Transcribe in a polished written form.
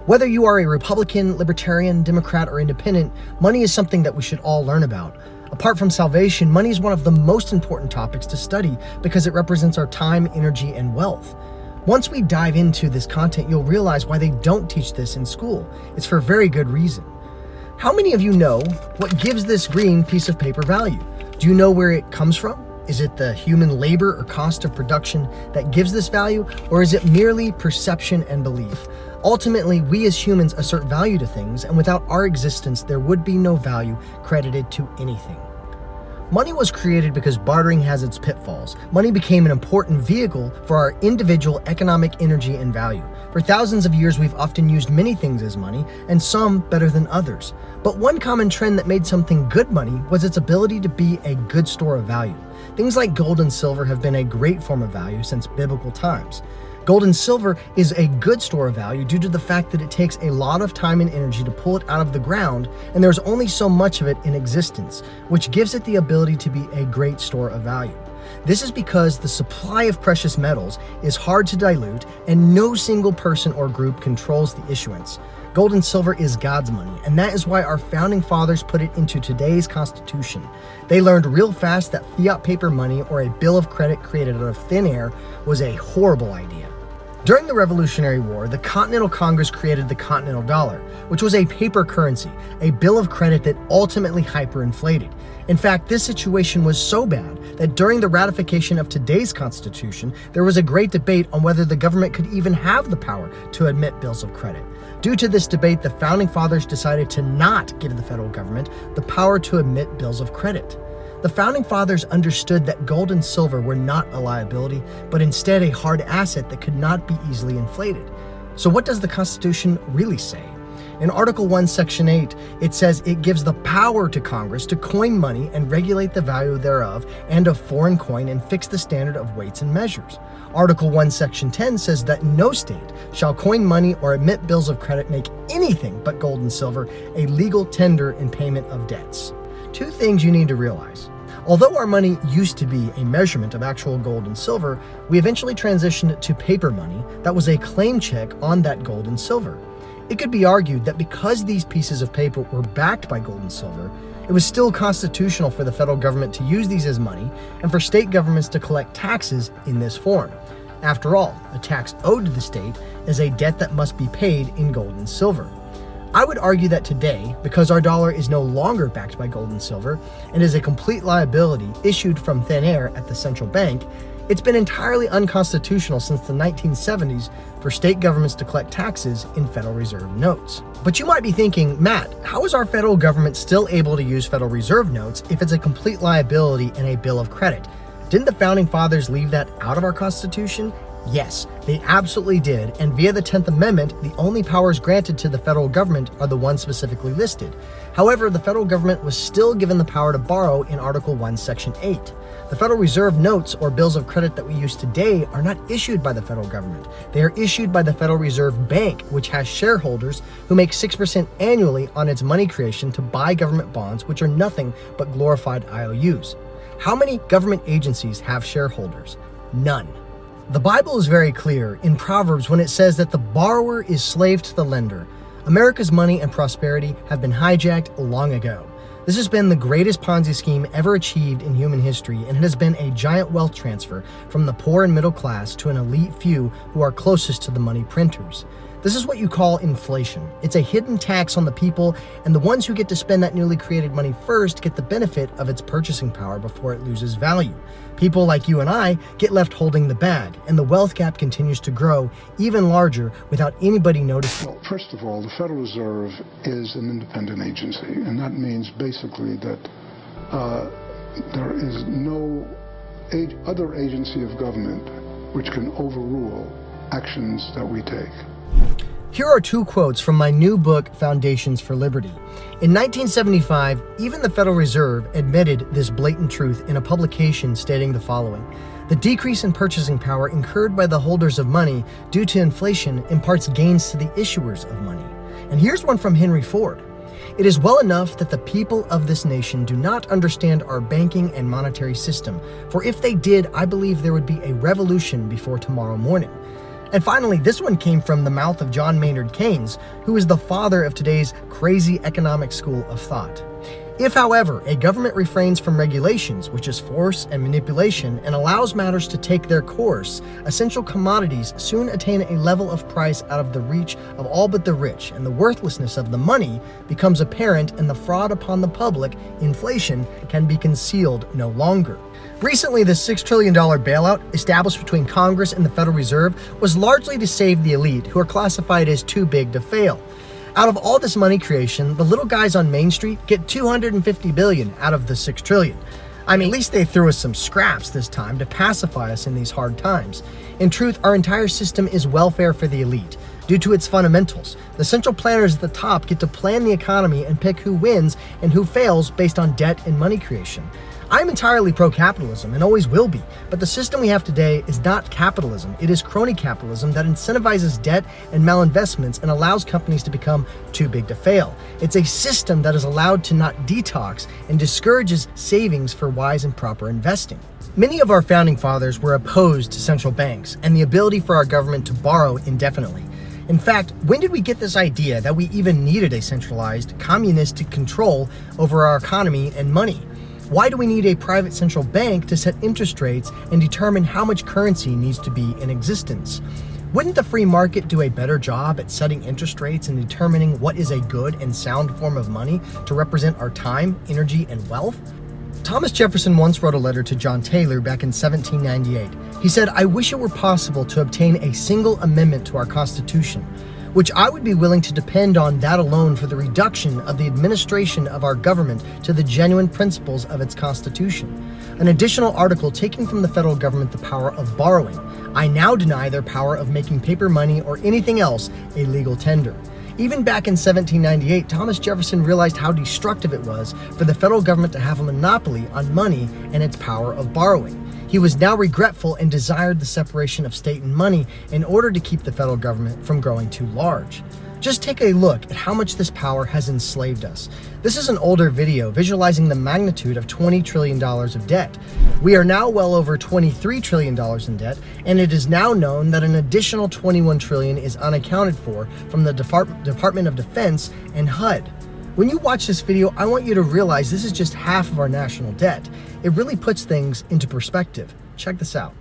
Whether you are a Republican, Libertarian, Democrat, or Independent, money is something that we should all learn about. Apart from salvation, money is one of the most important topics to study because it represents our time, energy, and wealth. Once we dive into this content, you'll realize why they don't teach this in school. It's for very good reason. How many of you know what gives this green piece of paper value? Do you know where it comes from? Is it the human labor or cost of production that gives this value, or is it merely perception and belief? Ultimately, we as humans assert value to things, and without our existence, there would be no value credited to anything. Money was created because bartering has its pitfalls. Money became an important vehicle for our individual economic energy and value. For thousands of years, we've often used many things as money, and some better than others. But one common trend that made something good money was its ability to be a good store of value. Things like gold and silver have been a great form of value since biblical times. Gold and silver is a good store of value due to the fact that it takes a lot of time and energy to pull it out of the ground, and there's only so much of it in existence, which gives it the ability to be a great store of value. This is because the supply of precious metals is hard to dilute, and no single person or group controls the issuance. Gold and silver is God's money, and that is why our founding fathers put it into today's Constitution. They learned real fast that fiat paper money or a bill of credit created out of thin air was a horrible idea. During the Revolutionary War, the Continental Congress created the Continental Dollar, which was a paper currency, a bill of credit that ultimately hyperinflated. In fact, this situation was so bad that during the ratification of today's Constitution, there was a great debate on whether the government could even have the power to emit bills of credit. Due to this debate, the Founding Fathers decided to not give the federal government the power to emit bills of credit. The Founding Fathers understood that gold and silver were not a liability, but instead a hard asset that could not be easily inflated. So what does the Constitution really say? In Article 1, Section 8, it says it gives the power to Congress to coin money and regulate the value thereof and of foreign coin and fix the standard of weights and measures. Article 1, Section 10 says that no state shall coin money or emit bills of credit, make anything but gold and silver a legal tender in payment of debts. Two things you need to realize. Although our money used to be a measurement of actual gold and silver, we eventually transitioned to paper money that was a claim check on that gold and silver. It could be argued that because these pieces of paper were backed by gold and silver, it was still constitutional for the federal government to use these as money and for state governments to collect taxes in this form. After all, a tax owed to the state is a debt that must be paid in gold and silver. I would argue that today, because our dollar is no longer backed by gold and silver and is a complete liability issued from thin air at the central bank, it's been entirely unconstitutional since the 1970s for state governments to collect taxes in Federal Reserve notes. But you might be thinking, Matt, how is our federal government still able to use Federal Reserve notes if it's a complete liability and a bill of credit? Didn't the Founding Fathers leave that out of our Constitution? Yes, they absolutely did, and via the 10th Amendment, the only powers granted to the federal government are the ones specifically listed. However, the federal government was still given the power to borrow in Article 1, Section 8. The Federal Reserve notes or bills of credit that we use today are not issued by the federal government. They are issued by the Federal Reserve Bank, which has shareholders who make 6% annually on its money creation to buy government bonds, which are nothing but glorified IOUs. How many government agencies have shareholders? None. The Bible is very clear in Proverbs when it says that the borrower is slave to the lender. America's money and prosperity have been hijacked long ago. This has been the greatest Ponzi scheme ever achieved in human history, and it has been a giant wealth transfer from the poor and middle class to an elite few who are closest to the money printers. This is what you call inflation. It's a hidden tax on the people, and the ones who get to spend that newly created money first get the benefit of its purchasing power before it loses value. People like you and I get left holding the bag, and the wealth gap continues to grow even larger without anybody noticing. Well, first of all, the Federal Reserve is an independent agency, and that means basically that there is no other agency of government which can overrule actions that we take. Here are two quotes from my new book, Foundations for Liberty. In 1975, even the Federal Reserve admitted this blatant truth in a publication stating the following: "The decrease in purchasing power incurred by the holders of money due to inflation imparts gains to the issuers of money." And here's one from Henry Ford: "It is well enough that the people of this nation do not understand our banking and monetary system, for if they did, I believe there would be a revolution before tomorrow morning." And finally, this one came from the mouth of John Maynard Keynes, who is the father of today's crazy economic school of thought. If, however, a government refrains from regulations, which is force and manipulation, and allows matters to take their course, essential commodities soon attain a level of price out of the reach of all but the rich, and the worthlessness of the money becomes apparent, and the fraud upon the public, inflation, can be concealed no longer. Recently, the $6 trillion bailout established between Congress and the Federal Reserve was largely to save the elite, who are classified as too big to fail. Out of all this money creation, the little guys on Main Street get $250 billion out of the $6 trillion. I mean, at least they threw us some scraps this time to pacify us in these hard times. In truth, our entire system is welfare for the elite. Due to its fundamentals, the central planners at the top get to plan the economy and pick who wins and who fails based on debt and money creation. I'm entirely pro-capitalism and always will be, but the system we have today is not capitalism. It is crony capitalism that incentivizes debt and malinvestments and allows companies to become too big to fail. It's a system that is allowed to not detox and discourages savings for wise and proper investing. Many of our founding fathers were opposed to central banks and the ability for our government to borrow indefinitely. In fact, when did we get this idea that we even needed a centralized, communistic control over our economy and money? Why do we need a private central bank to set interest rates and determine how much currency needs to be in existence? Wouldn't the free market do a better job at setting interest rates and determining what is a good and sound form of money to represent our time, energy, and wealth? Thomas Jefferson once wrote a letter to John Taylor back in 1798. He said, "I wish it were possible to obtain a single amendment to our Constitution, which I would be willing to depend on that alone for the reduction of the administration of our government to the genuine principles of its Constitution. An additional article taking from the federal government the power of borrowing. I now deny their power of making paper money or anything else a legal tender." Even back in 1798, Thomas Jefferson realized how destructive it was for the federal government to have a monopoly on money and its power of borrowing. He was now regretful and desired the separation of state and money in order to keep the federal government from growing too large. Just take a look at how much this power has enslaved us. This is an older video visualizing the magnitude of $20 trillion of debt. We are now well over $23 trillion in debt, and it is now known that an additional $21 trillion is unaccounted for from the Department of Defense and HUD. When you watch this video, I want you to realize this is just half of our national debt. It really puts things into perspective. Check this out.